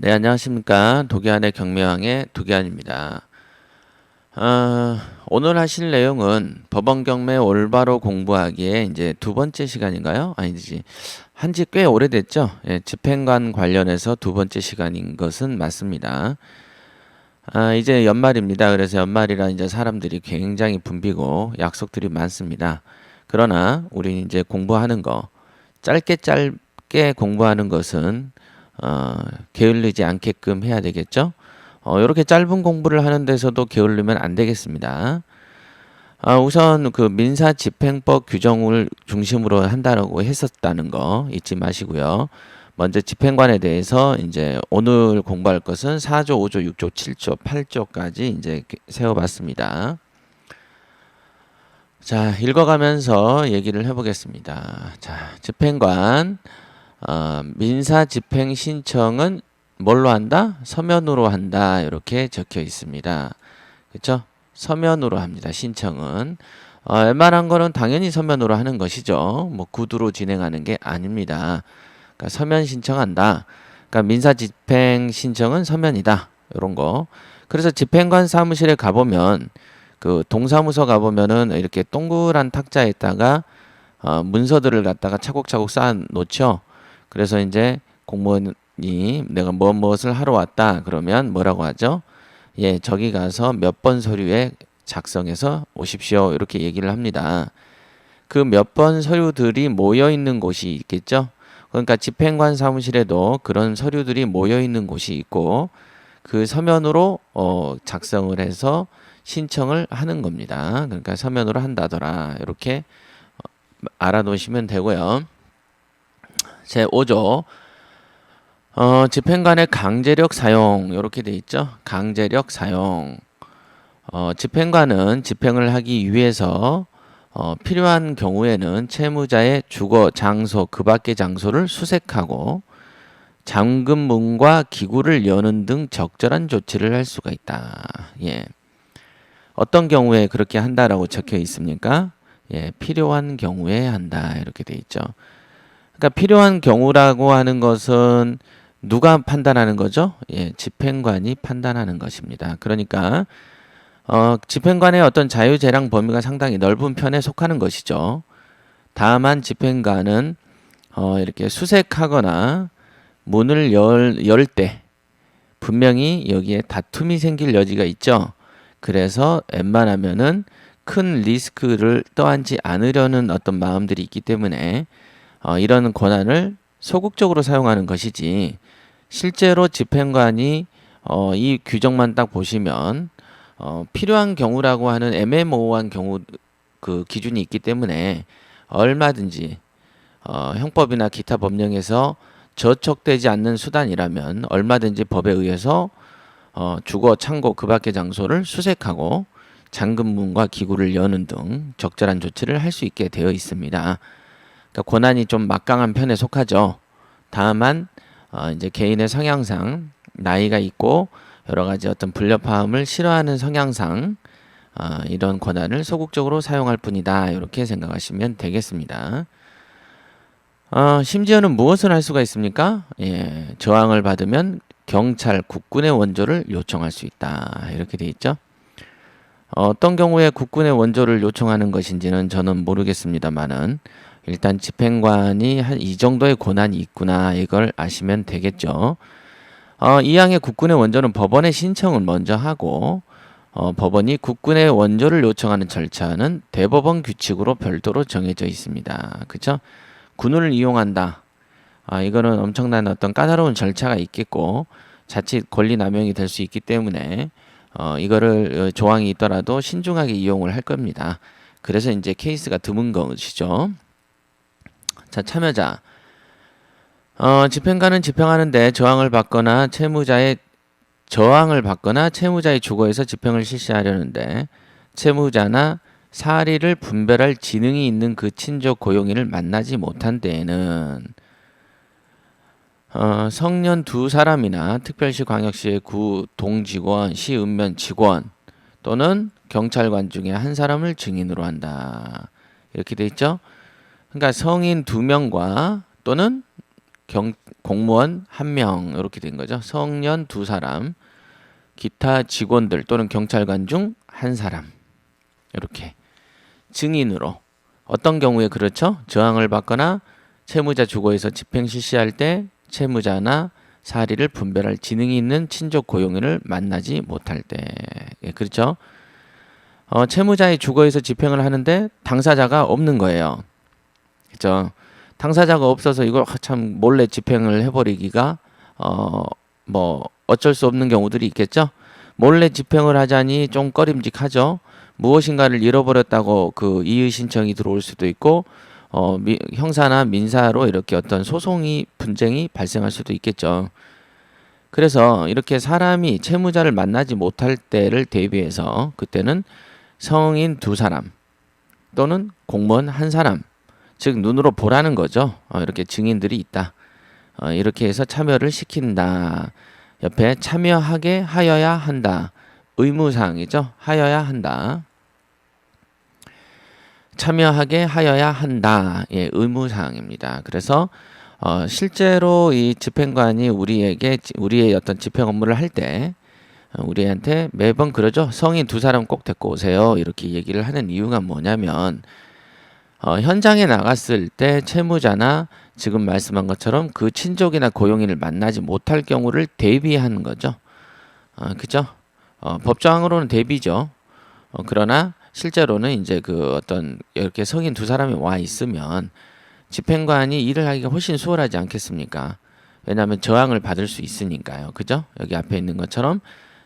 네, 안녕하십니까. 독야한의 경매왕의 독야한입니다. 오늘 하실 내용은 법원 경매 올바로 공부하기에 이제 두 번째 시간인가요? 아니지. 한지 꽤 오래됐죠? 예, 집행관 관련해서 두 번째 시간인 것은 맞습니다. 이제 연말입니다. 그래서 연말이라 이제 사람들이 굉장히 붐비고 약속들이 많습니다. 그러나 우리 이제 공부하는 거, 짧게 공부하는 것은 게을리지 않게끔 해야 되겠죠? 이렇게 짧은 공부를 하는 데서도 게을르면 안 되겠습니다. 우선 그 민사집행법 규정을 중심으로 한다라고 했었다는 거 잊지 마시고요. 먼저 집행관에 대해서 이제 오늘 공부할 것은 4조, 5조, 6조, 7조, 8조까지 이제 생각해봤습니다. 자, 읽어가면서 얘기를 해보겠습니다. 자, 집행관. 민사 집행 신청은 뭘로 한다? 서면으로 한다. 이렇게 적혀 있습니다. 그렇죠? 서면으로 합니다. 신청은. 웬만한 거는 당연히 서면으로 하는 것이죠. 뭐 구두로 진행하는 게 아닙니다. 그러니까 서면 신청한다. 그러니까 민사 집행 신청은 서면이다. 이런 거. 그래서 집행관 사무실에 가보면 그 동사무소 가보면은 이렇게 동그란 탁자에다가 문서들을 갖다가 차곡차곡 쌓아 놓죠. 그래서 이제 공무원이 내가 무엇을 하러 왔다 그러면 뭐라고 하죠? 예, 저기 가서 몇 번 서류에 작성해서 오십시오. 이렇게 얘기를 합니다. 그 몇 번 서류들이 모여 있는 곳이 있겠죠? 그러니까 집행관 사무실에도 그런 서류들이 모여 있는 곳이 있고 그 서면으로 작성을 해서 신청을 하는 겁니다. 그러니까 서면으로 한다더라. 이렇게 알아놓으시면 되고요. 제 5조 집행관의 강제력 사용 이렇게 돼 있죠. 강제력 사용. 집행관은 집행을 하기 위해서 필요한 경우에는 채무자의 주거 장소 그 밖의 장소를 수색하고 잠금문과 기구를 여는 등 적절한 조치를 할 수가 있다. 예. 어떤 경우에 그렇게 한다라고 적혀 있습니까? 예, 필요한 경우에 한다 이렇게 돼 있죠. 그러니까 필요한 경우라고 하는 것은 누가 판단하는 거죠? 예, 집행관이 판단하는 것입니다. 그러니까 집행관의 어떤 자유재량 범위가 상당히 넓은 편에 속하는 것이죠. 다만 집행관은 이렇게 수색하거나 문을 열 때 분명히 여기에 다툼이 생길 여지가 있죠. 그래서 웬만하면은 큰 리스크를 떠안지 않으려는 어떤 마음들이 있기 때문에 이런 권한을 소극적으로 사용하는 것이지 실제로 집행관이 이 규정만 딱 보시면 필요한 경우라고 하는 애매모호한 경우 그 기준이 있기 때문에 얼마든지 형법이나 기타 법령에서 저촉되지 않는 수단이라면 얼마든지 법에 의해서 주거, 창고 그 밖의 장소를 수색하고 잠금문과 기구를 여는 등 적절한 조치를 할 수 있게 되어 있습니다. 그러니까 권한이 좀 막강한 편에 속하죠. 다만 이제 개인의 성향상 나이가 있고 여러 가지 어떤 불협화음을 싫어하는 성향상 이런 권한을 소극적으로 사용할 뿐이다. 이렇게 생각하시면 되겠습니다. 심지어는 무엇을 할 수가 있습니까? 예, 저항을 받으면 경찰, 국군의 원조를 요청할 수 있다. 이렇게 돼 있죠. 어떤 경우에 국군의 원조를 요청하는 것인지는 저는 모르겠습니다만은 일단 집행관이 한 이 정도의 권한이 있구나 이걸 아시면 되겠죠. 이항의 국군의 원조는 법원에 신청을 먼저 하고 법원이 국군의 원조를 요청하는 절차는 대법원 규칙으로 별도로 정해져 있습니다. 그렇죠? 군을 이용한다. 이거는 엄청난 어떤 까다로운 절차가 있겠고 자칫 권리 남용이 될 수 있기 때문에 이거를 조항이 있더라도 신중하게 이용을 할 겁니다. 그래서 이제 케이스가 드문 것이죠. 자, 참여자. 집행관은 집행하는데 저항을 받거나 채무자의 주거에서 집행을 실시하려는데 채무자나 사리를 분별할 지능이 있는 그 친족 고용인을 만나지 못한 때에는 성년 두 사람이나 특별시 광역시의 구 동직원, 시읍면 직원 또는 경찰관 중에 한 사람을 증인으로 한다. 이렇게 돼 있죠. 그러니까 성인 2명과 또는 공무원 1명 이렇게 된 거죠. 성년 2사람, 기타 직원들 또는 경찰관 중 1사람 이렇게 증인으로 어떤 경우에 그렇죠? 저항을 받거나 채무자 주거에서 집행 실시할 때 채무자나 사리를 분별할 지능이 있는 친족 고용인을 만나지 못할 때 예, 그렇죠? 채무자의 주거에서 집행을 하는데 당사자가 없는 거예요. 그렇죠? 당사자가 없어서 이걸 참 몰래 집행을 해버리기가 뭐 어쩔 수 없는 경우들이 있겠죠. 몰래 집행을 하자니 좀 꺼림직하죠. 무엇인가를 잃어버렸다고 그 이의 신청이 들어올 수도 있고 형사나 민사로 이렇게 어떤 소송이 분쟁이 발생할 수도 있겠죠. 그래서 이렇게 사람이 채무자를 만나지 못할 때를 대비해서 그때는 성인 2사람 또는 공무원 1사람 즉 눈으로 보라는 거죠. 이렇게 증인들이 있다. 이렇게 해서 참여를 시킨다. 옆에 참여하게 하여야 한다. 의무사항이죠. 하여야 한다. 참여하게 하여야 한다. 예, 의무사항입니다. 그래서 실제로 이 집행관이 우리의 어떤 집행 업무를 할 때 우리한테 매번 그러죠. 성인 2사람 꼭 데리고 오세요. 이렇게 얘기를 하는 이유가 뭐냐면 현장에 나갔을 때 채무자나 지금 말씀한 것처럼 그 친족이나 고용인을 만나지 못할 경우를 대비하는 거죠. 그죠? 법조항으로는 대비죠. 그러나 실제로는 이제 그 어떤 이렇게 성인 2사람이 와 있으면 집행관이 일을 하기가 훨씬 수월하지 않겠습니까? 왜냐하면 저항을 받을 수 있으니까요. 그죠? 여기 앞에 있는 것처럼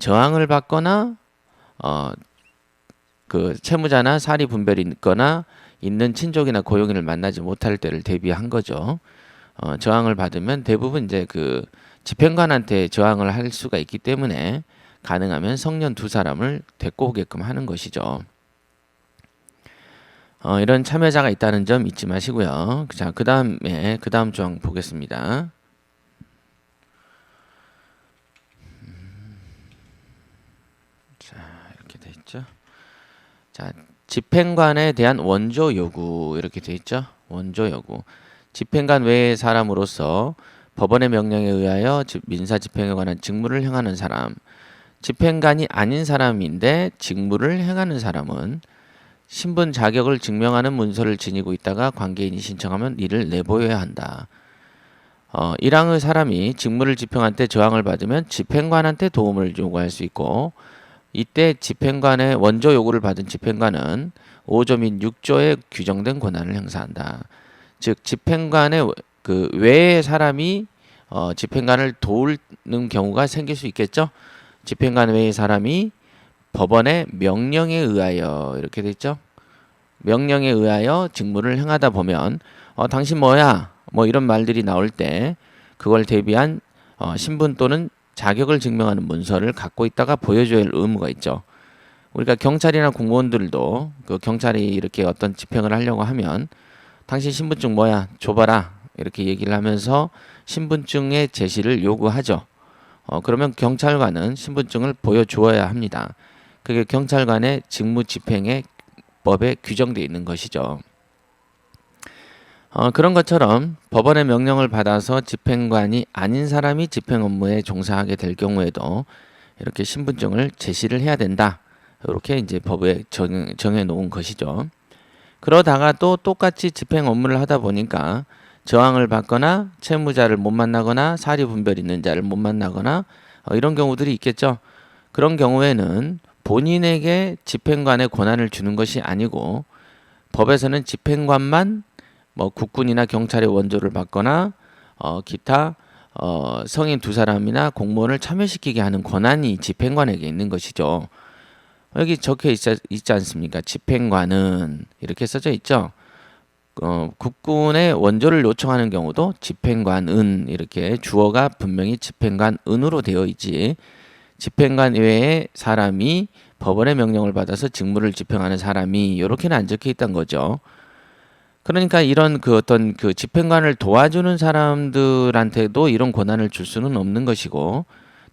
저항을 받거나 그 채무자나 사리 분별이 있거나 있는 친족이나 고용인을 만나지 못할 때를 대비한 거죠. 저항을 받으면 대부분 이제 그 집행관한테 저항을 할 수가 있기 때문에 가능하면 성년 2사람을 데리고 오게끔 하는 것이죠. 이런 참여자가 있다는 점 잊지 마시고요. 자, 그 다음 조항 보겠습니다. 자, 이렇게 돼 있죠. 자, 집행관에 대한 원조 요구 이렇게 돼 있죠. 원조 요구. 집행관 외의 사람으로서 법원의 명령에 의하여 민사 집행에 관한 직무를 행하는 사람, 집행관이 아닌 사람인데 직무를 행하는 사람은 신분 자격을 증명하는 문서를 지니고 있다가 관계인이 신청하면 이를 내보여야 한다. 1항의 사람이 직무를 집행할 때 저항을 받으면 집행관한테 도움을 요구할 수 있고 이때 집행관의 원조 요구를 받은 집행관은 5조 및 6조에 규정된 권한을 행사한다. 즉 집행관의 그 외의 사람이 집행관을 도우는 경우가 생길 수 있겠죠. 집행관 외의 사람이 법원의 명령에 의하여 이렇게 돼 있죠. 명령에 의하여 직무를 행하다 보면 당신 뭐야? 뭐 이런 말들이 나올 때 그걸 대비한 신분 또는 자격을 증명하는 문서를 갖고 있다가 보여줘야 할 의무가 있죠. 우리가 경찰이나 공무원들도 그 경찰이 이렇게 어떤 집행을 하려고 하면 당신 신분증 뭐야? 줘봐라. 이렇게 얘기를 하면서 신분증의 제시를 요구하죠. 그러면 경찰관은 신분증을 보여주어야 합니다. 그게 경찰관의 직무 집행의 법에 규정되어 있는 것이죠. 그런 것처럼 법원의 명령을 받아서 집행관이 아닌 사람이 집행 업무에 종사하게 될 경우에도 이렇게 신분증을 제시를 해야 된다. 이렇게 이제 법에 정해 놓은 것이죠. 그러다가 또 똑같이 집행 업무를 하다 보니까 저항을 받거나 채무자를 못 만나거나 사리 분별 있는 자를 못 만나거나 이런 경우들이 있겠죠. 그런 경우에는 본인에게 집행관의 권한을 주는 것이 아니고 법에서는 집행관만 뭐 국군이나 경찰의 원조를 받거나 기타 성인 2사람이나 공무원을 참여시키게 하는 권한이 집행관에게 있는 것이죠. 여기 적혀 있지 않습니까? 집행관은 이렇게 써져 있죠. 국군의 원조를 요청하는 경우도 집행관은 이렇게 주어가 분명히 집행관은으로 되어 있지 집행관 외에 사람이 법원의 명령을 받아서 직무를 집행하는 사람이 이렇게는 안 적혀 있다는 거죠. 그러니까 이런 그 어떤 그 집행관을 도와주는 사람들한테도 이런 권한을 줄 수는 없는 것이고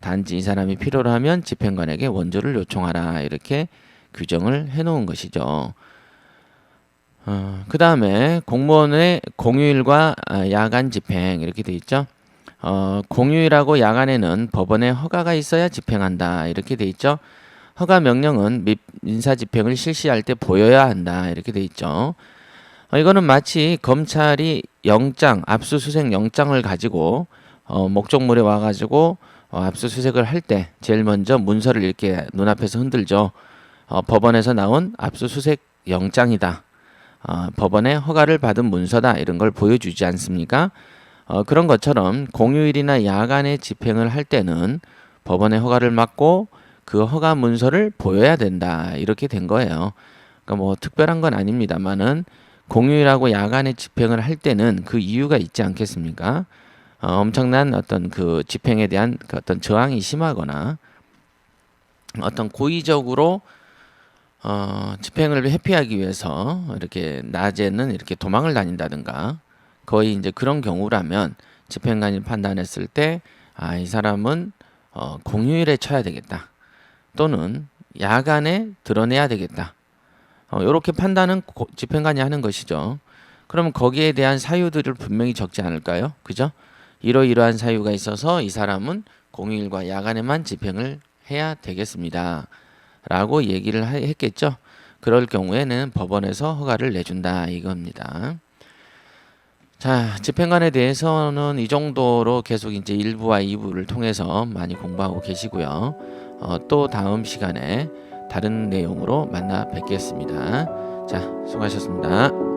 단지 이 사람이 필요로 하면 집행관에게 원조를 요청하라 이렇게 규정을 해놓은 것이죠. 그 다음에 공무원의 공휴일과 야간 집행 이렇게 돼 있죠. 공휴일하고 야간에는 법원의 허가가 있어야 집행한다 이렇게 돼 있죠. 허가 명령은 민사 집행을 실시할 때 보여야 한다 이렇게 돼 있죠. 이거는 마치 검찰이 영장, 압수수색 영장을 가지고 목적물에 와가지고 압수수색을 할 때 제일 먼저 문서를 이렇게 눈앞에서 흔들죠. 법원에서 나온 압수수색 영장이다. 법원의 허가를 받은 문서다 이런 걸 보여주지 않습니까? 그런 것처럼 공휴일이나 야간에 집행을 할 때는 법원의 허가를 받고 그 허가 문서를 보여야 된다 이렇게 된 거예요. 그러니까 뭐 특별한 건 아닙니다만은 공휴일하고 야간에 집행을 할 때는 그 이유가 있지 않겠습니까? 엄청난 어떤 그 집행에 대한 그 어떤 저항이 심하거나 어떤 고의적으로 집행을 회피하기 위해서 이렇게 낮에는 이렇게 도망을 다닌다든가 거의 이제 그런 경우라면 집행관이 판단했을 때 이 사람은 공휴일에 쳐야 되겠다 또는 야간에 드러내야 되겠다 이렇게 판단은 집행관이 하는 것이죠. 그러면 거기에 대한 사유들을 분명히 적지 않을까요? 그죠? 이러이러한 사유가 있어서 이 사람은 공휴일과 야간에만 집행을 해야 되겠습니다. 라고 얘기를 했겠죠. 그럴 경우에는 법원에서 허가를 내준다 이겁니다. 자, 집행관에 대해서는 이 정도로 계속 이제 1부와 2부를 통해서 많이 공부하고 계시고요. 또 다음 시간에 다른 내용으로 만나 뵙겠습니다. 자, 수고하셨습니다.